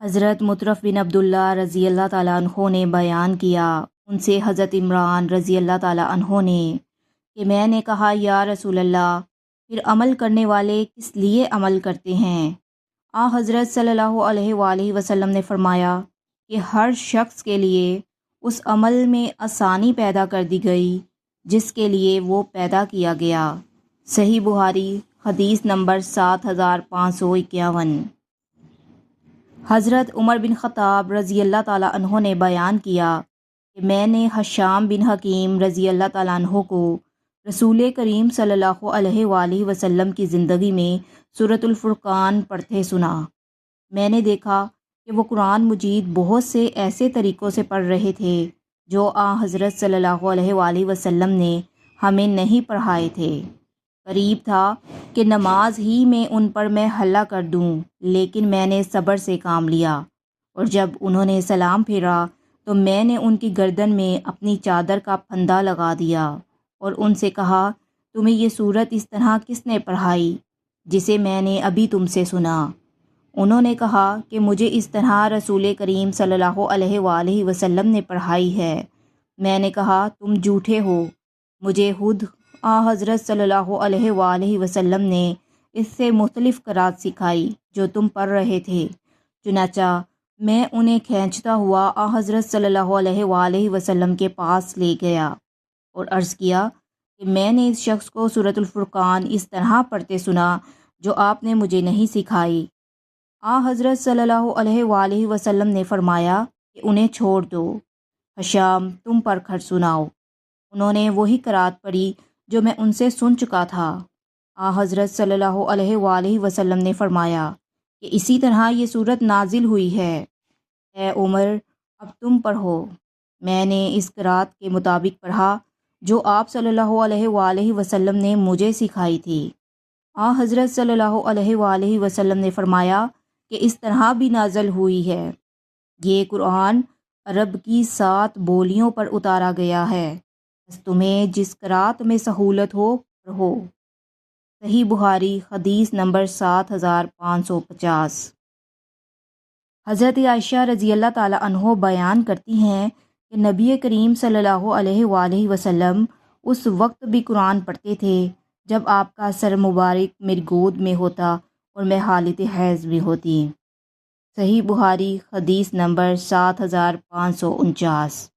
حضرت مطرف بن عبداللہ رضی اللہ تعالیٰ عنہ نے بیان کیا، ان سے حضرت عمران رضی اللہ تعالیٰ عنہ نے کہ میں نے کہا یا رسول اللہ، پھر عمل کرنے والے کس لیے عمل کرتے ہیں؟ حضرت صلی اللہ علیہ وآلہ وسلم نے فرمایا کہ ہر شخص کے لیے اس عمل میں آسانی پیدا کر دی گئی جس کے لیے وہ پیدا کیا گیا۔ صحیح بخاری حدیث نمبر 7551۔ حضرت عمر بن خطاب رضی اللہ تعالیٰ عنہ نے بیان کیا کہ میں نے حشام بن حکیم رضی اللہ تعالیٰ عنہ کو رسول کریم صلی اللہ علیہ وآلہ وسلم کی زندگی میں سورۃ الفرقان پڑھتے سنا۔ میں نے دیکھا کہ وہ قرآن مجید بہت سے ایسے طریقوں سے پڑھ رہے تھے جو حضرت صلی اللہ علیہ وآلہ وسلم نے ہمیں نہیں پڑھائے تھے۔ قریب تھا کہ نماز ہی میں ان پر میں حلہ کر دوں، لیکن میں نے صبر سے کام لیا، اور جب انہوں نے سلام پھیرا تو میں نے ان کی گردن میں اپنی چادر کا پھندا لگا دیا اور ان سے کہا، تمہیں یہ صورت اس طرح کس نے پڑھائی جسے میں نے ابھی تم سے سنا؟ انہوں نے کہا کہ مجھے اس طرح رسول کریم صلی اللہ علیہ وآلہ وسلم نے پڑھائی ہے۔ میں نے کہا، تم جھوٹے ہو، مجھے خود حضرت صلی اللہ علیہ وآلہ وسلم نے اس سے مختلف قرات سکھائی جو تم پڑھ رہے تھے۔ چنانچہ میں انہیں کھینچتا ہوا حضرت صلی اللہ علیہ وآلہ وسلم کے پاس لے گیا اور عرض کیا کہ میں نے اس شخص کو سورۃ الفرقان اس طرح پڑھتے سنا جو آپ نے مجھے نہیں سکھائی۔ حضرت صلی اللہ علیہ وآلہ وسلم نے فرمایا کہ انہیں چھوڑ دو، حشام تم پڑھ کر سناؤ۔ انہوں نے وہی قرات پڑھی جو میں ان سے سن چکا تھا۔ حضرت صلی اللہ علیہ وآلہ وسلم نے فرمایا کہ اسی طرح یہ صورت نازل ہوئی ہے، اے عمر اب تم پڑھو۔ میں نے اس قرات کے مطابق پڑھا جو آپ صلی اللہ علیہ وآلہ وسلم نے مجھے سکھائی تھی۔ حضرت صلی اللہ علیہ وآلہ وسلم نے فرمایا کہ اس طرح بھی نازل ہوئی ہے، یہ قرآن عرب کی 7 بولیوں پر اتارا گیا ہے، بس تمہیں جس قرات میں سہولت ہو پڑھو۔ صحیح بخاری حدیث نمبر 7550۔ حضرت عائشہ رضی اللہ تعالیٰ عنہ بیان کرتی ہیں کہ نبی کریم صلی اللہ علیہ وآلہ وسلم اس وقت بھی قرآن پڑھتے تھے جب آپ کا سر مبارک میری گود میں ہوتا اور میں حالت حیض بھی ہوتی۔ صحیح بخاری حدیث نمبر 7549۔